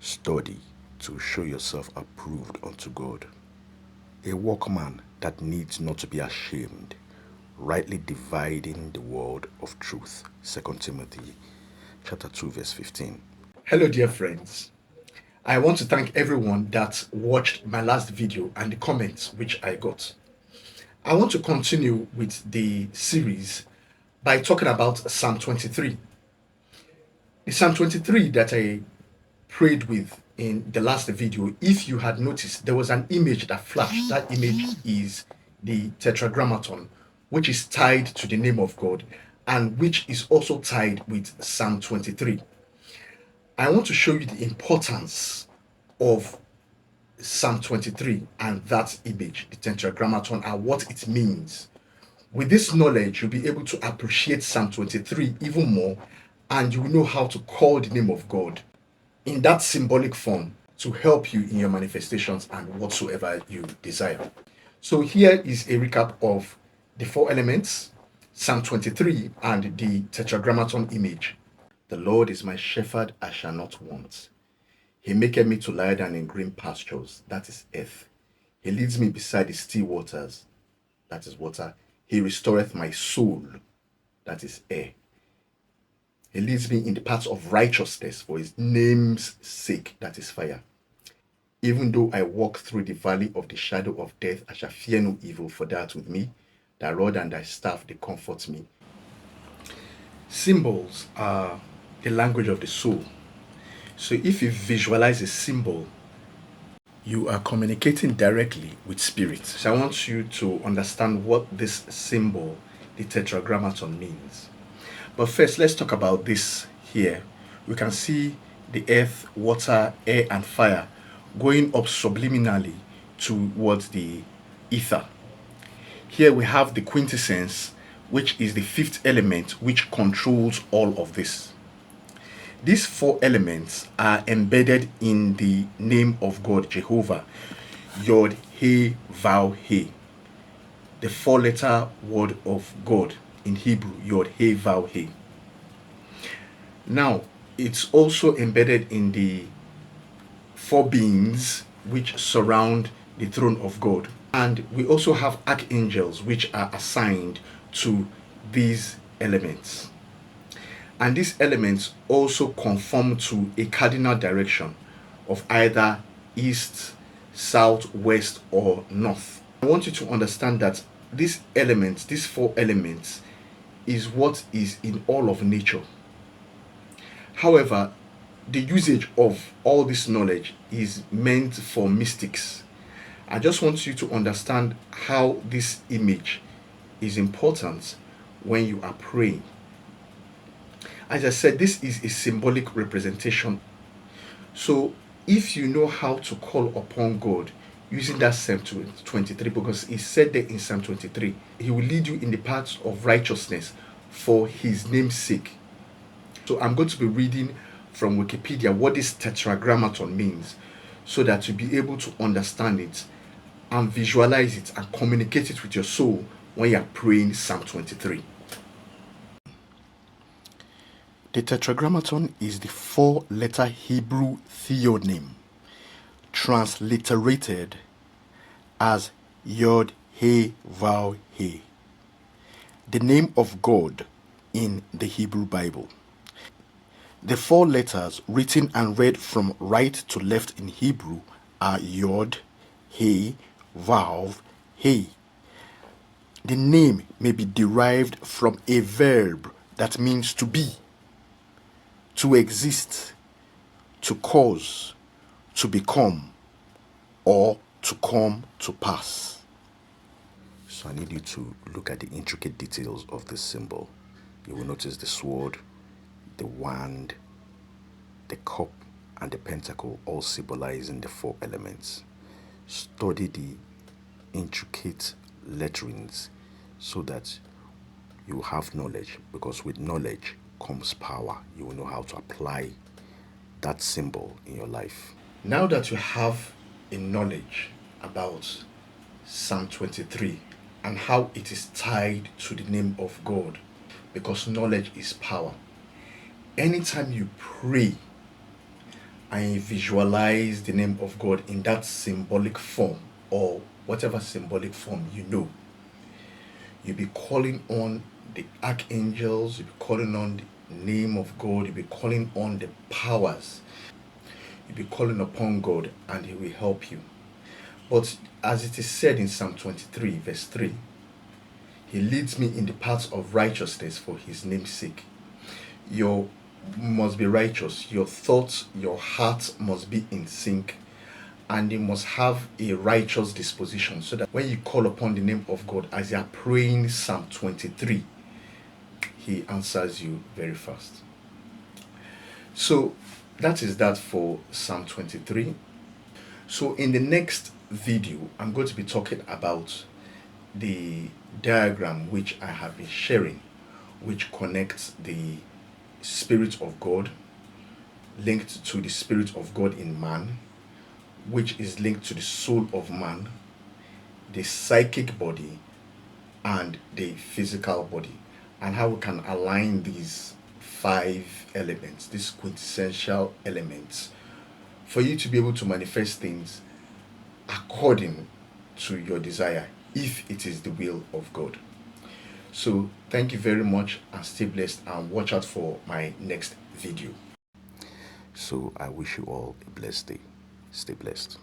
Study to show yourself approved unto God, a workman that needs not to be ashamed, rightly dividing the word of truth. 2 Timothy chapter 2 verse 15. Hello, dear friends. I want to thank everyone that watched my last video and the comments which I got. I want to continue with the series by talking about Psalm 23. The Psalm 23 that I prayed with in the last video, if you had noticed, there was an image that flashed. That image is the Tetragrammaton, which is tied to the name of God and which is also tied with Psalm 23. I want to show you the importance of Psalm 23 and that image, the Tetragrammaton, and what it means. With this knowledge, you'll be able to appreciate Psalm 23 even more, and you will know how to call the name of God in that symbolic form to help you in your manifestations and whatsoever you desire. So here is a recap of the four elements, Psalm 23, and the Tetragrammaton image. The Lord is my shepherd, I shall not want. He maketh me to lie down in green pastures, that is earth. He leads me beside the still waters, that is water. He restoreth my soul, that is air. He leads me in the paths of righteousness for his name's sake, that is fire. Even though I walk through the valley of the shadow of death, I shall fear no evil, for thou art with me. Thy rod and thy staff, they comfort me. Symbols are the language of the soul. So if you visualize a symbol, you are communicating directly with spirit. So I want you to understand what this symbol, the Tetragrammaton, means. But first, let's talk about this here. We can see the earth, water, air, and fire going up subliminally towards the ether. Here we have the quintessence, which is the fifth element, which controls all of this. These four elements are embedded in the name of God, Jehovah, Yod, He, Vav, He. The four-letter word of God in Hebrew, Yod, He, Vav, He. Now, it's also embedded in the four beings which surround the throne of God. And we also have archangels which are assigned to these elements. And these elements also conform to a cardinal direction of either east, south, west, or north. I want you to understand that these elements, these four elements, is what is in all of nature. However, the usage of all this knowledge is meant for mystics. I just want you to understand how this image is important when you are praying. As I said, this is a symbolic representation. So if you know how to call upon God using that Psalm 23, because he said that in Psalm 23, he will lead you in the paths of righteousness for his name's sake. So I'm going to be reading from Wikipedia what this Tetragrammaton means, so that you'll be able to understand it and visualize it and communicate it with your soul when you're praying Psalm 23. The Tetragrammaton is the four-letter Hebrew theoname, transliterated as Yod He Vav He, the name of God in the Hebrew Bible. The four letters written and read from right to left in Hebrew are Yod, He, Vav, He. The name may be derived from a verb that means to be, to exist, to cause, to become, or to come to pass. So I need you to look at the intricate details of this symbol. You will notice the sword, the wand, the cup, and the pentacle, all symbolizing the four elements. Study the intricate letterings so that you have knowledge, because with knowledge comes power. You will know how to apply that symbol in your life. Now that you have a knowledge about Psalm 23 and how it is tied to the name of God, because knowledge is power, anytime you pray and visualize the name of God in that symbolic form, or whatever symbolic form you know, you'll be calling on the archangels, you'll be calling on the name of God, you'll be calling on the powers, you'll be calling upon God, and He will help you. But as it is said in Psalm 23, verse 3, He leads me in the paths of righteousness for His name's sake. You must be righteous. Your thoughts, your heart must be in sync, and you must have a righteous disposition, so that when you call upon the name of God as you are praying Psalm 23, He answers you very fast. So that is that for Psalm 23. So in the next video, I'm going to be talking about the diagram which I have been sharing, which connects the Spirit of God linked to the Spirit of God in man, which is linked to the soul of man, the psychic body, and the physical body, and how we can align these 5 elements, these quintessential elements, for you to be able to manifest things according to your desire, if it is the will of God. So thank you very much, and stay blessed, and watch out for my next video. So I wish you all a blessed day. Stay blessed.